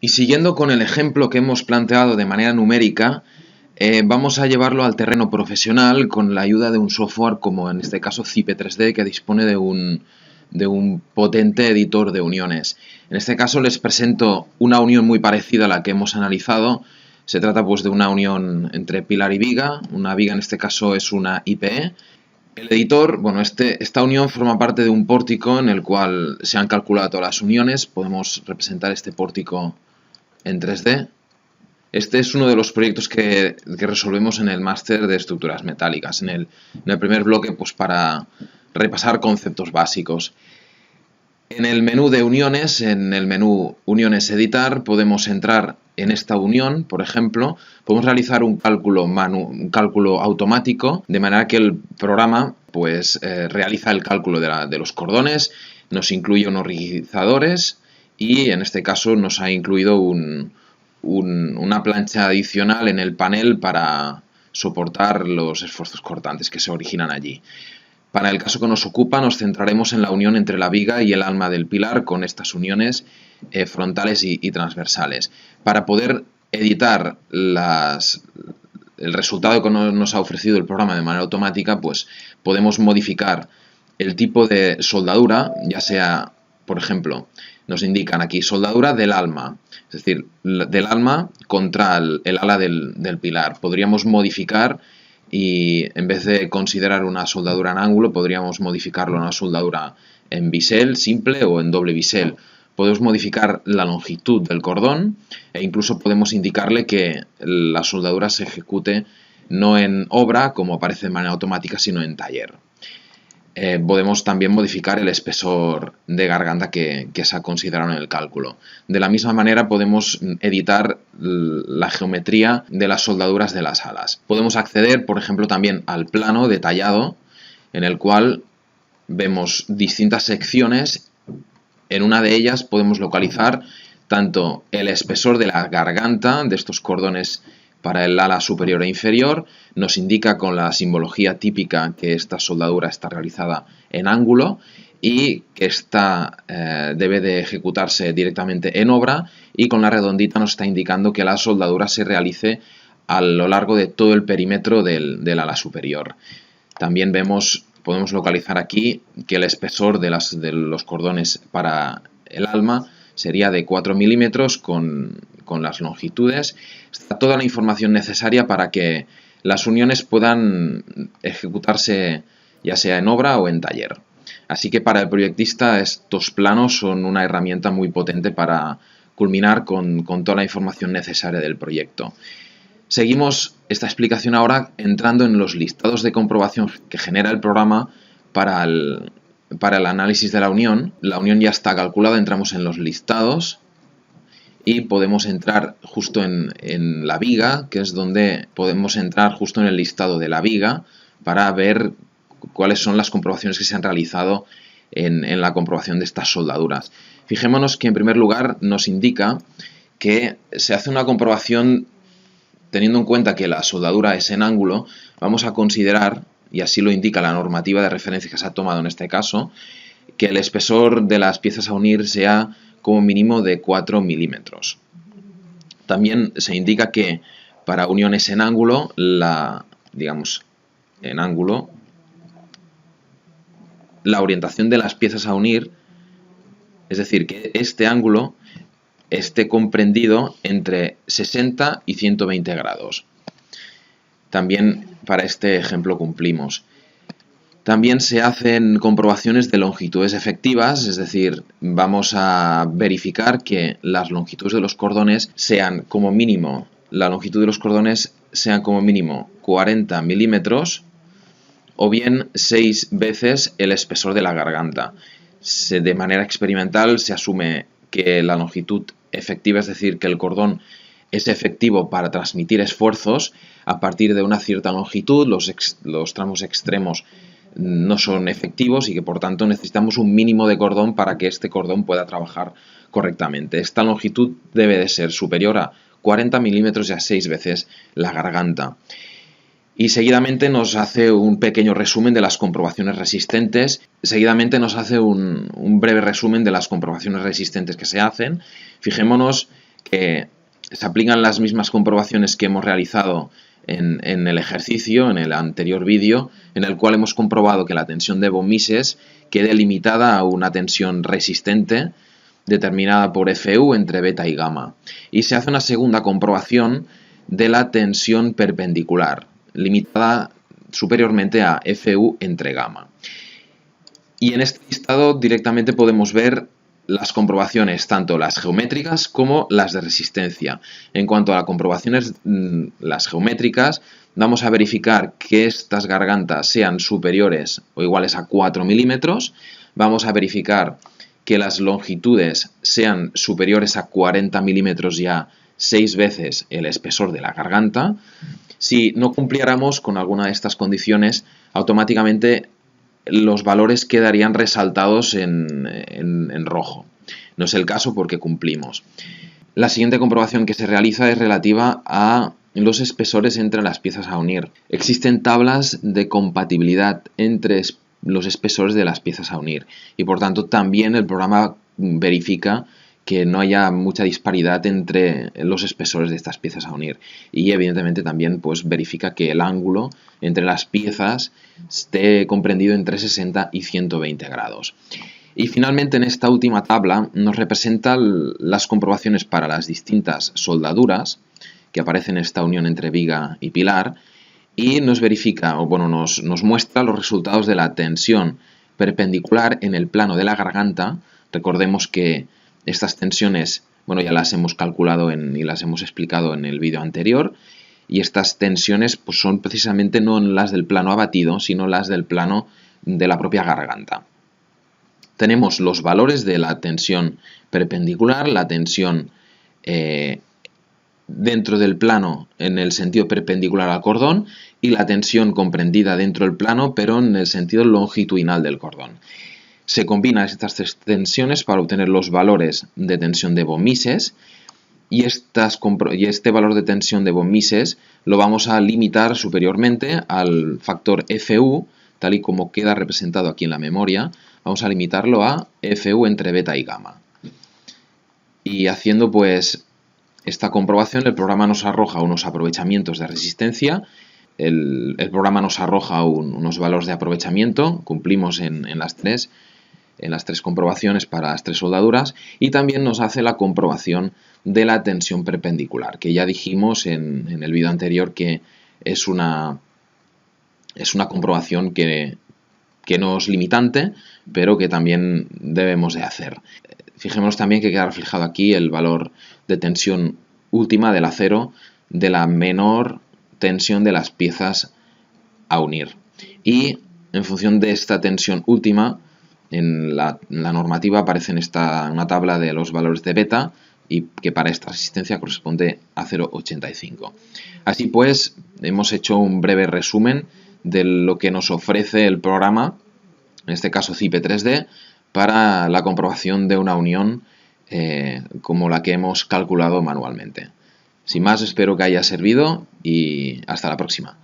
Y siguiendo con el ejemplo que hemos planteado de manera numérica, vamos a llevarlo al terreno profesional con la ayuda de un software como en este caso Cipe 3D, que dispone de un potente editor de uniones. En este caso les presento una unión muy parecida a la que hemos analizado. Se trata pues de una unión entre pilar y viga. Una viga en este caso es una IPE. El editor, bueno, esta unión forma parte de un pórtico en el cual se han calculado todas las uniones. Podemos representar este pórtico en 3D. Este es uno de los proyectos que resolvemos en el máster de estructuras metálicas, en el primer bloque, pues para repasar conceptos básicos. En el menú de uniones, en el menú uniones editar, podemos entrar en esta unión, por ejemplo, podemos realizar un cálculo automático, de manera que el programa pues realiza el cálculo de los cordones, nos incluye unos rigidizadores y en este caso nos ha incluido una plancha adicional en el panel para soportar los esfuerzos cortantes que se originan allí. Para el caso que nos ocupa, nos centraremos en la unión entre la viga y el alma del pilar con estas uniones frontales y transversales. Para poder editar el resultado que nos ha ofrecido el programa de manera automática, pues podemos modificar el tipo de soldadura, ya sea, por ejemplo, nos indican aquí soldadura del alma, es decir, del alma contra el ala del pilar. Podríamos modificar y en vez de considerar una soldadura en ángulo, podríamos modificarlo a una soldadura en bisel simple o en doble bisel. Podemos modificar la longitud del cordón e incluso podemos indicarle que la soldadura se ejecute no en obra, como aparece de manera automática, sino en taller. Podemos también modificar el espesor de garganta que se ha considerado en el cálculo. De la misma manera podemos editar la geometría de las soldaduras de las alas. Podemos acceder, por ejemplo, también al plano detallado, en el cual vemos distintas secciones. En una de ellas podemos localizar tanto el espesor de la garganta de estos cordones para el ala superior e inferior, nos indica con la simbología típica que esta soldadura está realizada en ángulo y que esta debe de ejecutarse directamente en obra, y con la redondita nos está indicando que la soldadura se realice a lo largo de todo el perímetro del ala superior. También podemos localizar aquí que el espesor de los cordones para el alma sería de 4 milímetros con las longitudes. Está toda la información necesaria para que las uniones puedan ejecutarse ya sea en obra o en taller. Así que para el proyectista estos planos son una herramienta muy potente para culminar con toda la información necesaria del proyecto. Seguimos esta explicación ahora entrando en los listados de comprobación que genera el programa para el análisis de la unión. La unión ya está calculada, entramos en los listados y podemos entrar justo en la viga, que es donde podemos entrar justo en el listado de la viga para ver cuáles son las comprobaciones que se han realizado en la comprobación de estas soldaduras. Fijémonos que en primer lugar nos indica que se hace una comprobación teniendo en cuenta que la soldadura es en ángulo. Vamos a considerar, y así lo indica la normativa de referencia que se ha tomado en este caso, que el espesor de las piezas a unir sea como mínimo de 4 milímetros. También se indica que para uniones en ángulo, la orientación de las piezas a unir, es decir, que este ángulo esté comprendido entre 60 y 120 grados. También para este ejemplo cumplimos. También se hacen comprobaciones de longitudes efectivas, es decir, vamos a verificar que las longitudes de los cordones sean como mínimo, la longitud de los cordones sean como mínimo 40 milímetros o bien 6 veces el espesor de la garganta. De manera experimental se asume que la longitud efectiva, es decir, que el cordón es efectivo para transmitir esfuerzos a partir de una cierta longitud. Los tramos extremos no son efectivos y que por tanto necesitamos un mínimo de cordón para que este cordón pueda trabajar correctamente. Esta longitud debe de ser superior a 40 milímetros y a 6 veces la garganta. Y seguidamente nos hace un pequeño resumen de las comprobaciones resistentes. Seguidamente nos hace un breve resumen de las comprobaciones resistentes que se hacen. Fijémonos que se aplican las mismas comprobaciones que hemos realizado en el ejercicio, en el anterior vídeo, en el cual hemos comprobado que la tensión de von Mises quede limitada a una tensión resistente determinada por FU entre beta y gamma. Y se hace una segunda comprobación de la tensión perpendicular, limitada superiormente a FU entre gamma. Y en este listado directamente podemos ver las comprobaciones, tanto las geométricas como las de resistencia. En cuanto a las comprobaciones, las geométricas, vamos a verificar que estas gargantas sean superiores o iguales a 4 milímetros. Vamos a verificar que las longitudes sean superiores a 40 milímetros ya 6 veces el espesor de la garganta. Si no cumpliéramos con alguna de estas condiciones, automáticamente los valores quedarían resaltados en rojo. No es el caso porque cumplimos. La siguiente comprobación que se realiza es relativa a los espesores entre las piezas a unir. Existen tablas de compatibilidad entre los espesores de las piezas a unir y por tanto también el programa verifica que no haya mucha disparidad entre los espesores de estas piezas a unir y evidentemente también pues verifica que el ángulo entre las piezas esté comprendido entre 60 y 120 grados. Y finalmente en esta última tabla nos representa las comprobaciones para las distintas soldaduras que aparecen en esta unión entre viga y pilar y nos verifica, o bueno, nos muestra los resultados de la tensión perpendicular en el plano de la garganta. Recordemos que estas tensiones, bueno, ya las hemos calculado y las hemos explicado en el vídeo anterior, y estas tensiones pues, son precisamente no las del plano abatido, sino las del plano de la propia garganta. Tenemos los valores de la tensión perpendicular, la tensión dentro del plano en el sentido perpendicular al cordón y la tensión comprendida dentro del plano pero en el sentido longitudinal del cordón. Se combinan estas tres tensiones para obtener los valores de tensión de von Mises y este valor de tensión de von Mises lo vamos a limitar superiormente al factor FU, tal y como queda representado aquí en la memoria. Vamos a limitarlo a FU entre beta y gamma. Y haciendo pues esta comprobación, el programa nos arroja unos aprovechamientos de resistencia, el programa nos arroja unos valores de aprovechamiento, cumplimos en las tres comprobaciones para las tres soldaduras y también nos hace la comprobación de la tensión perpendicular, que ya dijimos en el vídeo anterior que es una comprobación que no es limitante, pero que también debemos de hacer. Fijémonos también que queda reflejado aquí el valor de tensión última del acero de la menor tensión de las piezas a unir. Y en función de esta tensión última, en la normativa aparece una tabla de los valores de beta y que para esta resistencia corresponde a 0,85. Así pues, hemos hecho un breve resumen de lo que nos ofrece el programa, en este caso CIPE 3D, para la comprobación de una unión como la que hemos calculado manualmente. Sin más, espero que haya servido y hasta la próxima.